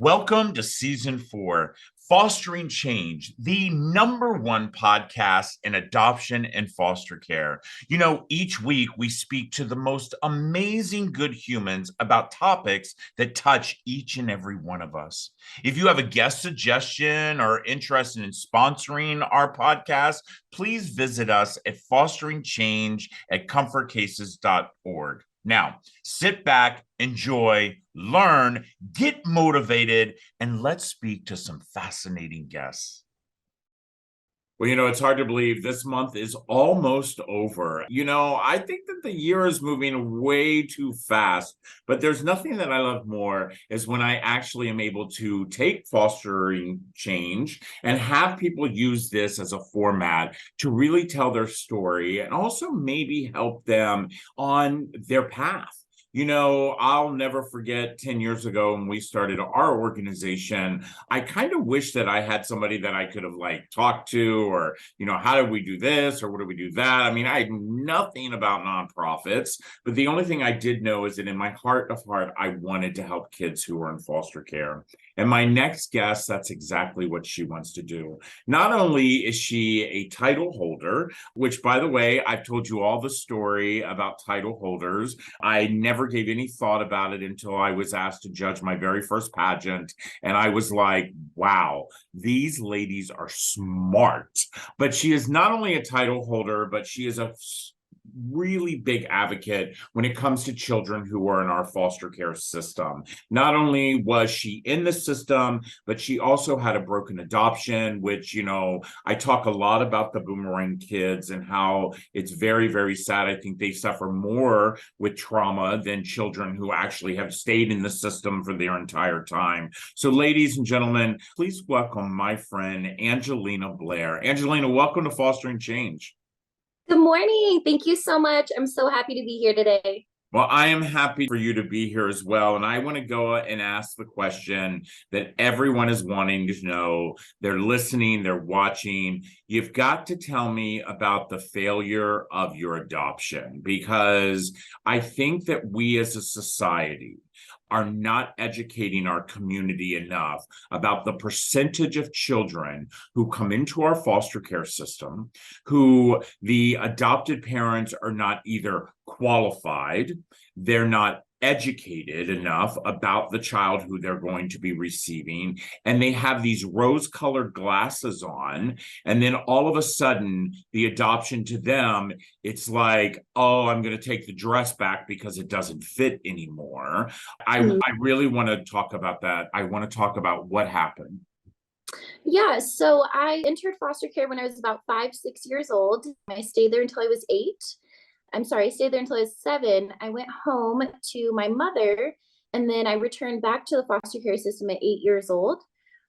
Welcome to season 4, Fostering Change, the #1 podcast in adoption and foster care. Each week we speak to the most amazing good humans about topics that touch each and every one of us. If you have a guest suggestion or interested in sponsoring our podcast, please visit us at fosteringchange@comfortcases.org. Now, sit back, enjoy, learn, get motivated, and let's speak to some fascinating guests. Well, it's hard to believe this month is almost over. I think that the year is moving way too fast, but there's nothing that I love more is when I actually am able to take fostering change and have people use this as a format to really tell their story and also maybe help them on their path. I'll never forget 10 years ago when we started our organization, I kind of wish that I had somebody that I could have talked to or, how do we do this or what do we do that? I mean, I had nothing about nonprofits, but the only thing I did know is that in my heart of heart, I wanted to help kids who were in foster care. And my next guest, that's exactly what she wants to do. Not only is she a title holder, which by the way, I've told you all the story about title holders. I never gave any thought about it until I was asked to judge my very first pageant. And I was like, wow, these ladies are smart. But she is not only a title holder, but she is a really big advocate when it comes to children who are in our foster care system. Not only was she in the system, but she also had a broken adoption, which, I talk a lot about the boomerang kids and how it's very, very sad. I think they suffer more with trauma than children who actually have stayed in the system for their entire time. So ladies and gentlemen, please welcome my friend, Angelina Blare. Angelina, welcome to Fostering Change. Good morning. Thank you so much. I'm so happy to be here today. Well, I am happy for you to be here as well. And I want to go and ask the question that everyone is wanting to know. They're listening, they're watching. You've got to tell me about the failure of your adoption, because I think that we as a society are not educating our community enough about the percentage of children who come into our foster care system, who the adopted parents are not either qualified, they're not educated enough about the child who they're going to be receiving, and they have these rose-colored glasses on, and then all of a sudden the adoption to them, it's like, oh, I'm going to take the dress back because it doesn't fit anymore. I really want to talk about that. I want to talk about what happened. Yeah, so I entered foster care when I was about 5, 6 years old. I stayed there until I was 8. I stayed there until I was 7. I went home to my mother, and then I returned back to the foster care system at 8 years old,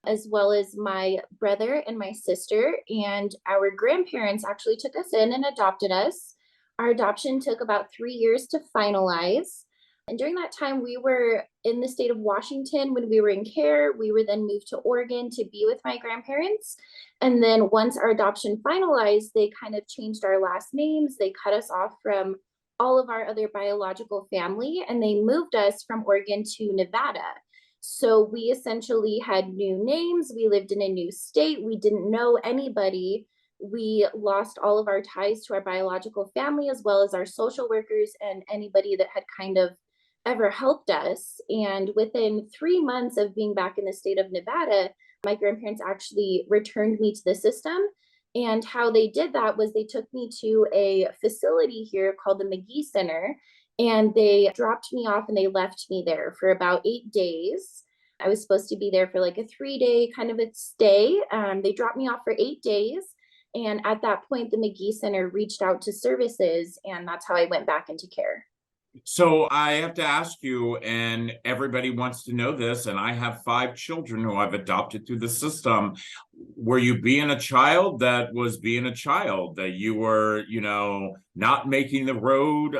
as well as my brother and my sister. And our grandparents actually took us in and adopted us. Our adoption took about 3 years to finalize. And during that time, we were in the state of Washington when we were in care. We were then moved to Oregon to be with my grandparents. And then once our adoption finalized, they kind of changed our last names. They cut us off from all of our other biological family, and they moved us from Oregon to Nevada. So we essentially had new names. We lived in a new state. We didn't know anybody. We lost all of our ties to our biological family, as well as our social workers and anybody that had kind of ever helped us. And within 3 months of being back in the state of Nevada, my grandparents actually returned me to the system. And how they did that was they took me to a facility here called the McGee Center, and they dropped me off and they left me there for about 8 days. I was supposed to be there for like a 3-day kind of a stay. They dropped me off for 8 days. And at that point, the McGee Center reached out to services, and that's how I went back into care. So I have to ask you, and everybody wants to know this, and I have 5 children who I've adopted through the system. Were you being a child that was being a child, that you were, not making the road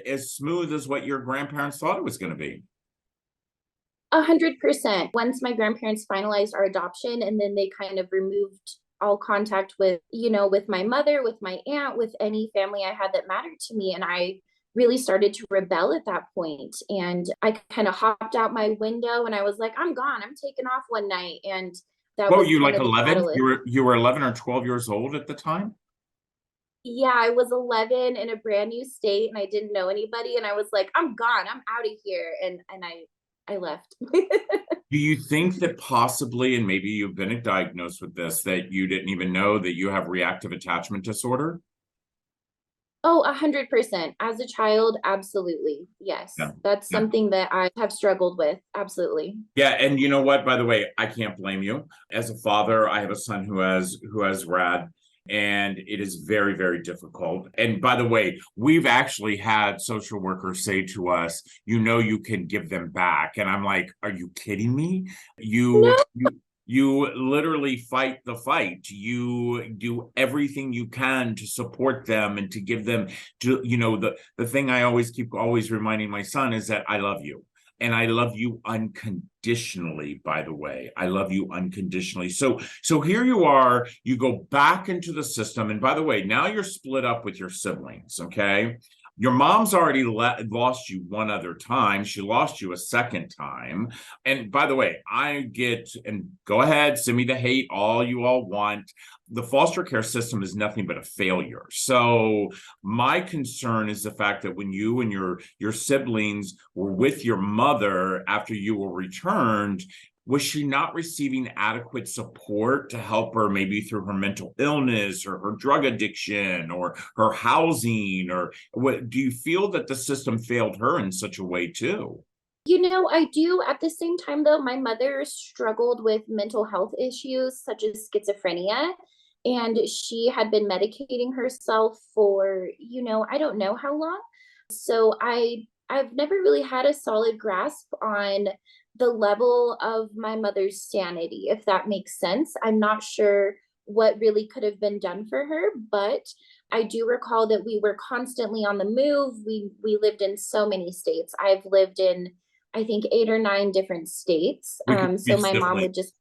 as smooth as what your grandparents thought it was going to be? 100%. Once my grandparents finalized our adoption, and then they kind of removed all contact with, with my mother, with my aunt, with any family I had that mattered to me. And I really started to rebel at that point. And I kind of hopped out my window and I was like, I'm gone. I'm taking off one night. And that What were was you, kind like of the 11? catalyst. You were 11 or 12 years old at the time? Yeah, I was 11 in a brand new state and I didn't know anybody. And I was like, I'm gone. I'm out of here. And I left. Do you think that possibly, and maybe you've been diagnosed with this, that you didn't even know that you have reactive attachment disorder? Oh, 100%. As a child, absolutely. Yeah. Yes. That's Yeah. something that I have struggled with. Absolutely. Yeah, and you know what? By the way, I can't blame you. As a father, I have a son who has RAD, and it is very, very difficult. And by the way, we've actually had social workers say to us, "You know, you can give them back," and I'm like, "Are you kidding me? No. You literally fight the fight. You do everything you can to support them and to give them to, you know, the thing I always keep always reminding my son is that I love you. And I love you unconditionally, by the way. I love you unconditionally. So here you are, you go back into the system. And by the way, now you're split up with your siblings, okay? Your mom's already lost you one other time. She lost you a second time. And by the way, I get, and go ahead, send me the hate all you all want. The foster care system is nothing but a failure. So my concern is the fact that when you and your siblings were with your mother after you were returned, was she not receiving adequate support to help her maybe through her mental illness or her drug addiction or her housing? Or what, do you feel that the system failed her in such a way too? I do. At the same time, though, my mother struggled with mental health issues such as schizophrenia. And she had been medicating herself for, I don't know how long. So I've never really had a solid grasp on the level of my mother's sanity, if that makes sense. I'm not sure what really could have been done for her, but I do recall that we were constantly on the move. We lived in so many states. I've lived in I think 8 or 9 different states. We could be So my mom siblings. would just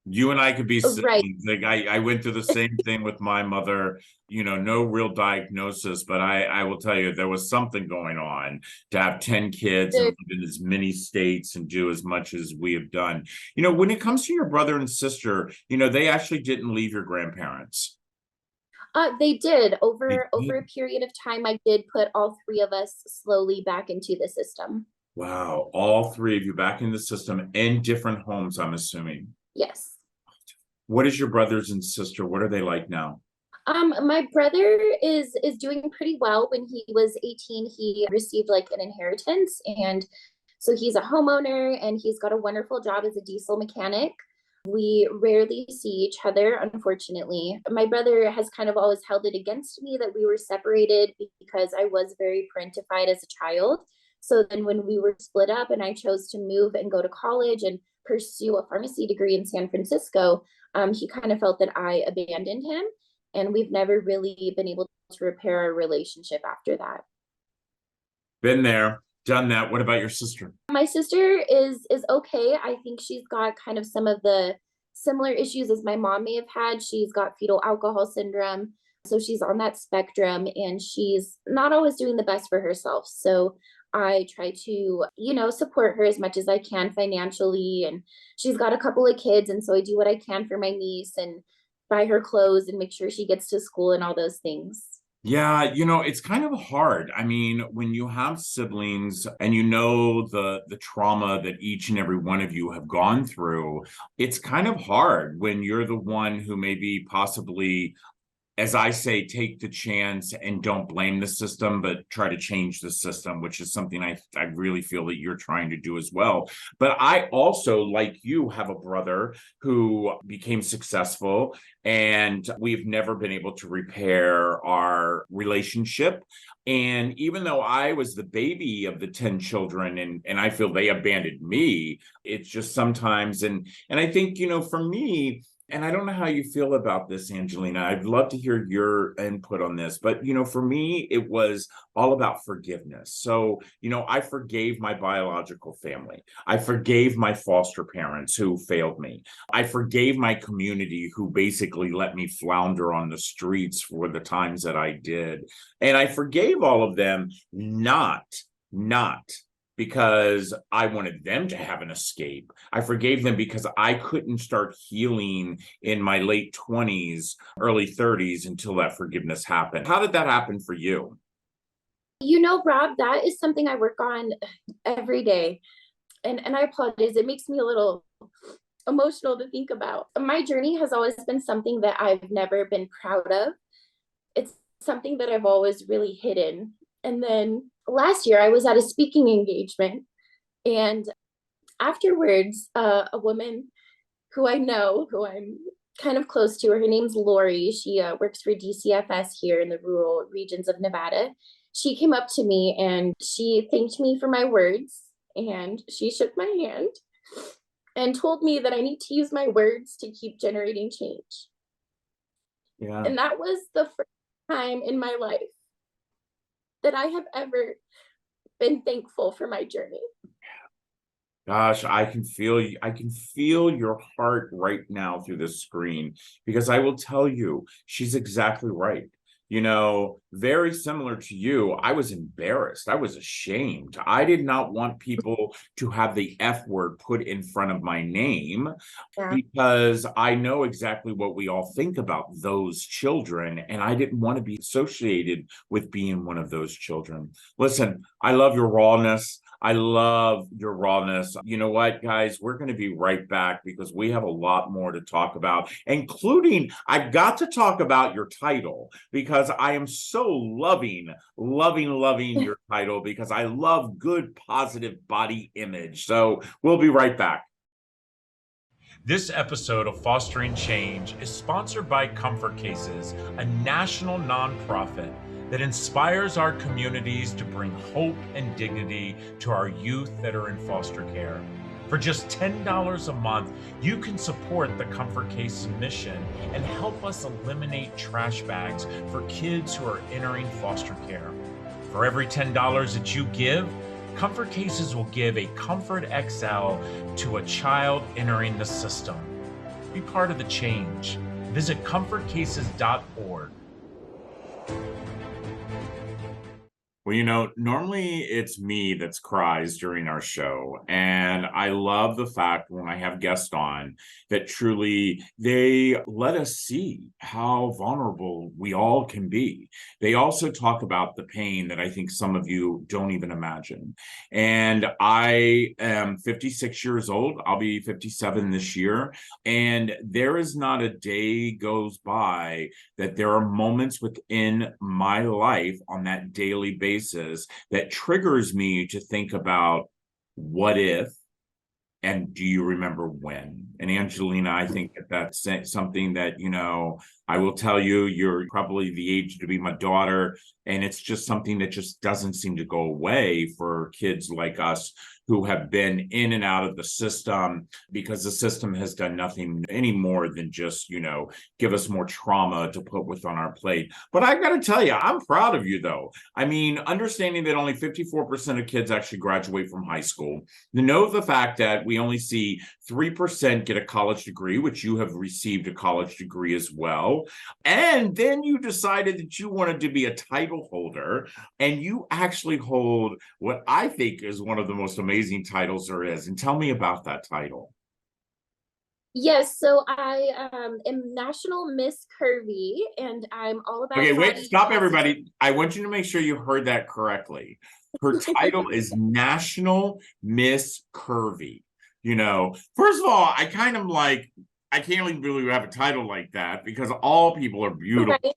You and I could be right. siblings. Like I went through the same thing with my mother, you know, no real diagnosis, but I will tell you there was something going on to have 10 kids and There, live in as many states and do as much as we have done. You know, when it comes to your brother and sister, you know, they actually didn't leave your grandparents. they did They over a did. period of time. I did put all three of us slowly back into the system. Wow, all three of you back in the system in different homes, I'm assuming. Yes. What is your brothers and sister? What are they like now? My brother is doing pretty well. When he was 18, he received like an inheritance, and so he's a homeowner and he's got a wonderful job as a diesel mechanic. We rarely see each other, unfortunately. My brother has kind of always held it against me that we were separated because I was very parentified as a child. So then when we were split up and I chose to move and go to college and pursue a pharmacy degree in San Francisco, he kind of felt that I abandoned him. And we've never really been able to repair our relationship after that. Been there, done that. What about your sister? My sister is okay. I think she's got kind of some of the similar issues as my mom may have had. She's got fetal alcohol syndrome. So she's on that spectrum and she's not always doing the best for herself. So I try to, support her as much as I can financially. And she's got a couple of kids. And so I do what I can for my niece and buy her clothes and make sure she gets to school and all those things. Yeah, you know, it's kind of hard. I mean, when you have siblings and you know the trauma that each and every one of you have gone through, it's kind of hard when you're the one who maybe possibly, as I say, take the chance and don't blame the system, but try to change the system, which is something I really feel that you're trying to do as well. But I also, like you, have a brother who became successful, and we've never been able to repair our relationship. And even though I was the baby of the 10 children and I feel they abandoned me, it's just sometimes, and I think, you know, for me, And I don't know how you feel about this, Angelina. I'd love to hear your input on this. But, for me, it was all about forgiveness. So, I forgave my biological family. I forgave my foster parents who failed me. I forgave my community who basically let me flounder on the streets for the times that I did. And I forgave all of them, not because I wanted them to have an escape. I forgave them because I couldn't start healing in my late 20s, early 30s until that forgiveness happened. How did that happen for you? Rob, that is something I work on every day. And I apologize, it makes me a little emotional to think about. My journey has always been something that I've never been proud of. It's something that I've always really hidden. And then last year I was at a speaking engagement, and afterwards, a woman who I know, who I'm kind of close to, her name's Lori. She works for DCFS here in the rural regions of Nevada. She came up to me and she thanked me for my words, and she shook my hand and told me that I need to use my words to keep generating change. Yeah. And that was the first time in my life that I have ever been thankful for my journey. Gosh, I can feel your heart right now through the screen, because I will tell you, she's exactly right. Very similar to you, I was embarrassed. I was ashamed. I did not want people to have the F word put in front of my name, because I know exactly what we all think about those children, and I didn't want to be associated with being one of those children. Listen, I love your rawness. I love your rawness. You know what, guys? We're going to be right back because we have a lot more to talk about, including I've got to talk about your title, because I am so loving your title, because I love good, positive body image. So we'll be right back. This episode of Fostering Change is sponsored by Comfort Cases, a national nonprofit that inspires our communities to bring hope and dignity to our youth that are in foster care. For just $10 a month, you can support the Comfort Cases mission and help us eliminate trash bags for kids who are entering foster care. For every $10 that you give, Comfort Cases will give a Comfort XL to a child entering the system. Be part of the change. Visit comfortcases.org. Well, normally it's me that's cries during our show. And I love the fact when I have guests on that truly they let us see how vulnerable we all can be. They also talk about the pain that I think some of you don't even imagine. And I am 56 years old. I'll be 57 this year. And there is not a day goes by that there are moments within my life on that daily basis that triggers me to think about what if, and do you remember when? And Angelina, I think that's something that, I will tell you, you're probably the age to be my daughter. And it's just something that just doesn't seem to go away for kids like us who have been in and out of the system, because the system has done nothing any more than just, give us more trauma to put with on our plate. But I've got to tell you, I'm proud of you, though. I mean, understanding that only 54% of kids actually graduate from high school, to know the fact that we only see 3% get a college degree, which you have received a college degree as well. And then you decided that you wanted to be a title holder, and you actually hold what I think is one of the most amazing titles there is. And tell me about that title. Yes, so I am National Miss Curvy, and I'm all about. Okay, wait, stop, everybody. I want you to make sure you heard that correctly. Her title is National Miss Curvy. First of all, I kind of like, I can't even believe we have a title like that, because all people are beautiful. Right.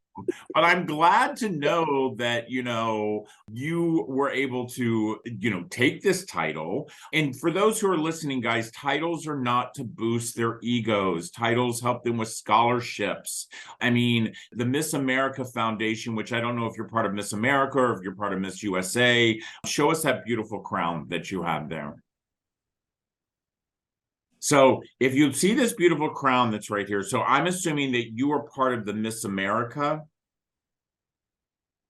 But I'm glad to know that, you were able to, take this title. And for those who are listening, guys, titles are not to boost their egos. Titles help them with scholarships. I mean, the Miss America Foundation, which I don't know if you're part of Miss America or if you're part of Miss USA, show us that beautiful crown that you have there. So if you see this beautiful crown that's right here, so I'm assuming that you are part of the Miss America.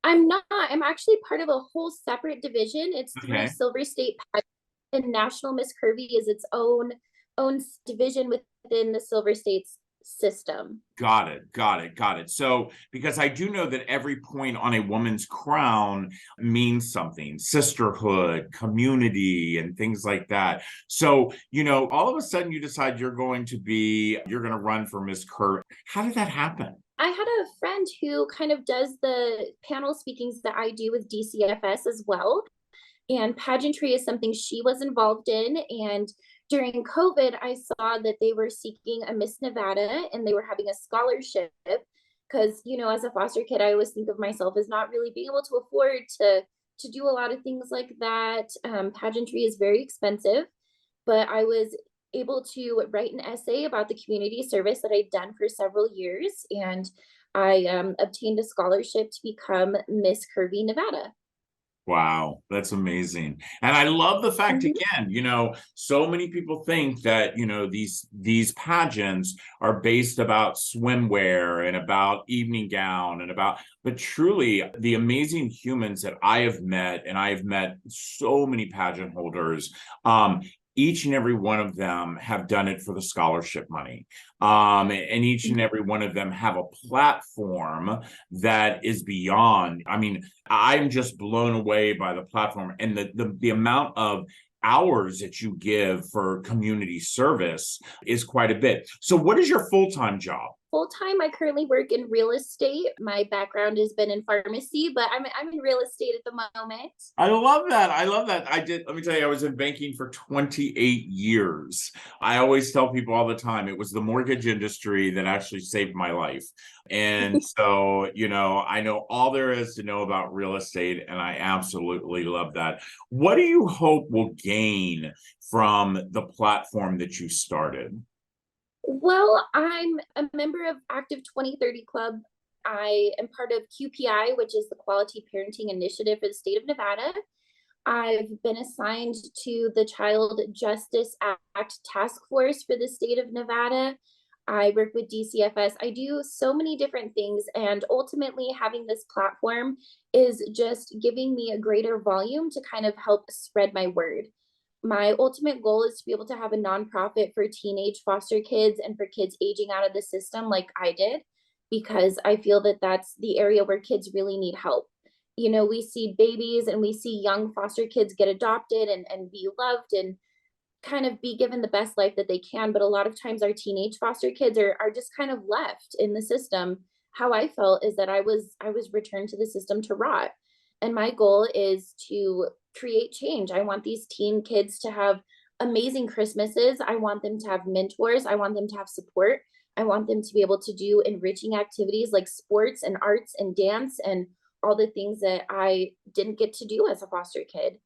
I'm not. I'm actually part of a whole separate division. It's through Okay. Silver State Pageant, and National Miss Curvy is its own division within the Silver State's system. Got it. Got it. Got it. So, because I do know that every point on a woman's crown means something, sisterhood, community, and things like that. So, all of a sudden you decide you're going to run for Miss Curvy. How did that happen? I had a friend who kind of does the panel speakings that I do with DCFS as well. And pageantry is something she was involved in. And during COVID, I saw that they were seeking a Miss Nevada and they were having a scholarship. Because, as a foster kid, I always think of myself as not really being able to afford to do a lot of things like that. Pageantry is very expensive, but I was able to write an essay about the community service that I'd done for several years. And I obtained a scholarship to become Miss Curvy Nevada. Wow, that's amazing. And I love the fact Mhm. again, so many people think that, these pageants are based about swimwear and about evening gown and but truly the amazing humans that I have met, and I have met so many pageant holders, each and every one of them have done it for the scholarship money. And each and every one of them have a platform that is beyond. I mean, I'm just blown away by the platform and the amount of hours that you give for community service is quite a bit. So what is your full-time job? Full time, I currently work in real estate. My background has been in pharmacy, but I'm in real estate at the moment. I love that. I love that. Let me tell you, I was in banking for 28 years. I always tell people all the time, it was the mortgage industry that actually saved my life. And so, I know all there is to know about real estate, and I absolutely love that. What do you hope will gain from the platform that you started? Well, I'm a member of Active 2030 Club. I am part of QPI, which is the Quality Parenting Initiative for the state of Nevada. I've been assigned to the Child Justice Act Task Force for the state of Nevada. I work with DCFS. I do so many different things, and ultimately, having this platform is just giving me a greater volume to kind of help spread my word. My ultimate goal is to be able to have a nonprofit for teenage foster kids and for kids aging out of the system like I did, because I feel that that's the area where kids really need help. We see babies and we see young foster kids get adopted and be loved and kind of be given the best life that they can. But a lot of times our teenage foster kids are just kind of left in the system. How I felt is that I was returned to the system to rot. And my goal is to create change. I want these teen kids to have amazing Christmases. I want them to have mentors. I want them to have support. I want them to be able to do enriching activities like sports and arts and dance and all the things that I didn't get to do as a foster kid.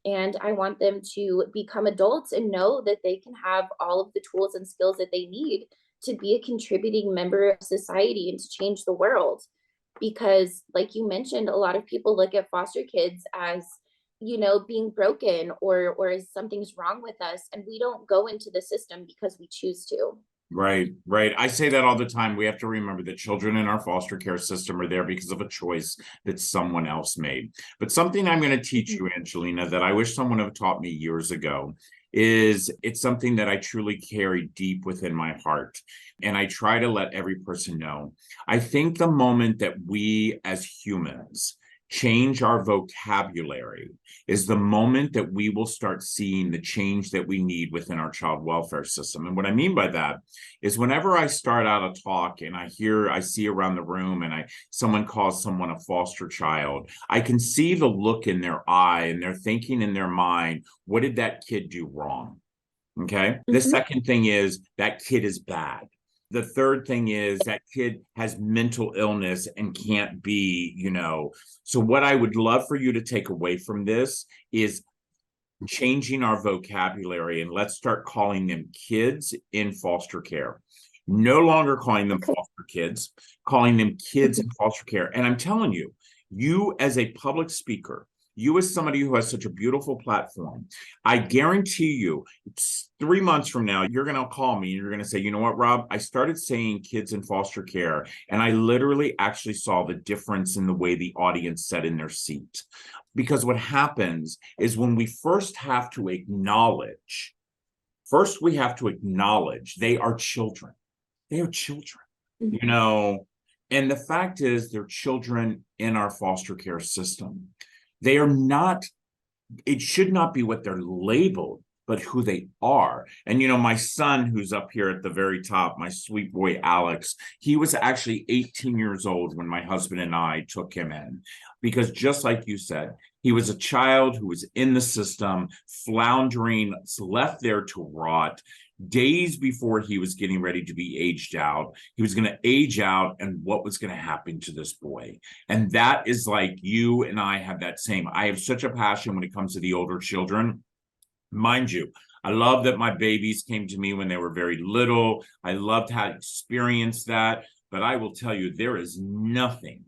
And I want them to become adults and know that they can have all of the tools and skills that they need to be a contributing member of society and to change the world. Because, like you mentioned, a lot of people look at foster kids as, being broken or as something's wrong with us. And we don't go into the system because we choose to. Right, right. I say that all the time. We have to remember that children in our foster care system are there because of a choice that someone else made. But something I'm going to teach you, Angelina, that I wish someone had taught me years ago is it's something that I truly carry deep within my heart. And I try to let every person know. I think the moment that we as humans change our vocabulary is the moment that we will start seeing the change that we need within our child welfare system. And what I mean by that is whenever I start out a talk and I see around the room and someone calls someone a foster child, I can see the look in their eye and they're thinking in their mind, what did that kid do wrong? Okay. The Mhm. second thing is that kid is bad. The third thing is that kid has mental illness and. So what I would love for you to take away from this is changing our vocabulary, and let's start calling them kids in foster care. No longer calling them Okay. foster kids, calling them kids in foster care. And I'm telling you, you as a public speaker, you as somebody who has such a beautiful platform, I guarantee you, 3 months from now, you're going to call me and you're going to say, you know what, Rob, I started saying kids in foster care, and I literally actually saw the difference in the way the audience sat in their seat. Because what happens is when we first have to acknowledge, they are children. They are children, you know, and the fact is they're children in our foster care system. They are not, it should not be what they're labeled, but who they are. And, you know, my son, who's up here at the very top, my sweet boy, Alex, he was actually 18 years old when my husband and I took him in, because just like you said, he was a child who was in the system, floundering, left there to rot. Days before he was getting ready to be aged out, he was going to age out, and what was going to happen to this boy? And that is like you and I have that same. I have such a passion when it comes to the older children. Mind you, I love that my babies came to me when they were very little. I loved how I experienced that. But I will tell you, there is nothing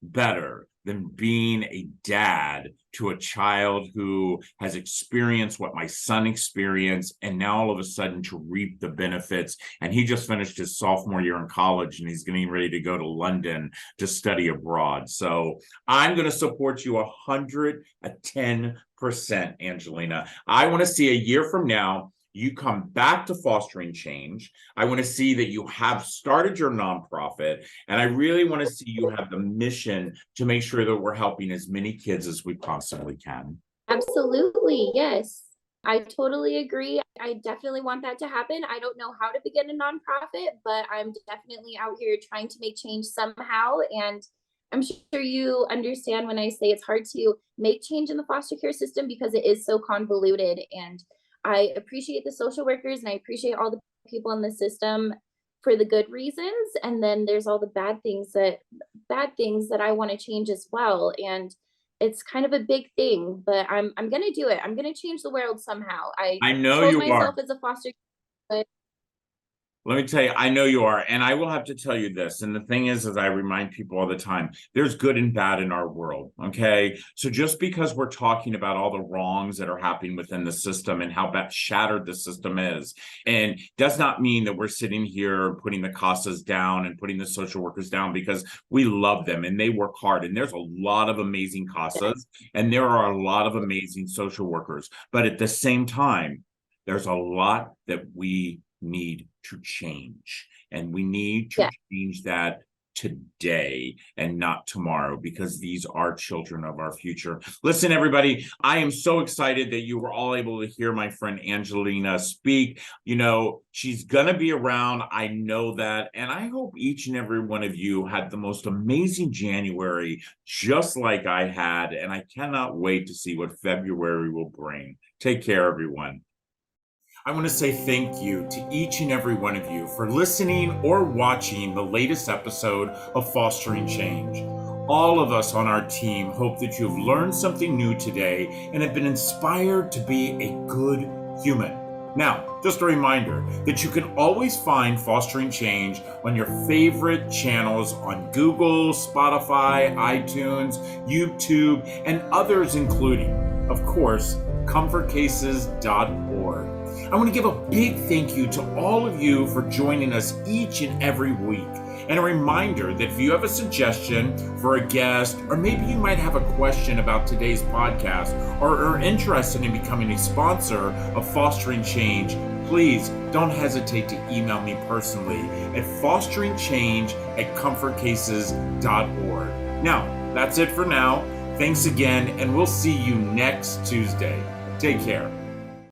better than being a dad to a child who has experienced what my son experienced, and now all of a sudden to reap the benefits. And he just finished his sophomore year in college, and he's getting ready to go to London to study abroad. So I'm going to support you 110%, Angelina. I want to see a year from now you come back to Fostering Change. I want to see that you have started your nonprofit, and I really want to see you have the mission to make sure that we're helping as many kids as we possibly can. Absolutely, yes. I totally agree. I definitely want that to happen. I don't know how to begin a nonprofit, but I'm definitely out here trying to make change somehow. And I'm sure you understand when I say it's hard to make change in the foster care system because it is so convoluted. And I appreciate the social workers and I appreciate all the people in the system for the good reasons. And then there's all the bad things that I want to change as well. And it's kind of a big thing, but I'm gonna do it. I'm gonna change the world somehow. I know told you myself are. as a foster care, Let me tell you, I know you are. And I will have to tell you this. And the thing is, as I remind people all the time, there's good and bad in our world. Okay. So just because we're talking about all the wrongs that are happening within the system and how shattered the system is, and does not mean that we're sitting here putting the CASAs down and putting the social workers down, because we love them and they work hard. And there's a lot of amazing CASAs and there are a lot of amazing social workers. But at the same time, there's a lot that we need to change, and we need to change that today and not tomorrow, because these are children of our future. Listen, everybody, I am so excited that you were all able to hear my friend Angelina speak. You know, she's gonna be around, I know that, and I hope each and every one of you had the most amazing January, just like I had, and I cannot wait to see what February will bring. Take care, everyone. I want to say thank you to each and every one of you for listening or watching the latest episode of Fostering Change. All of us on our team hope that you've learned something new today and have been inspired to be a good human. Now, just a reminder that you can always find Fostering Change on your favorite channels on Google, Spotify, iTunes, YouTube, and others, including, of course, comfortcases.org. I want to give a big thank you to all of you for joining us each and every week. And a reminder that if you have a suggestion for a guest, or maybe you might have a question about today's podcast, or are interested in becoming a sponsor of Fostering Change, please don't hesitate to email me personally at fosteringchange@comfortcases.org. Now, that's it for now. Thanks again, and we'll see you next Tuesday. Take care.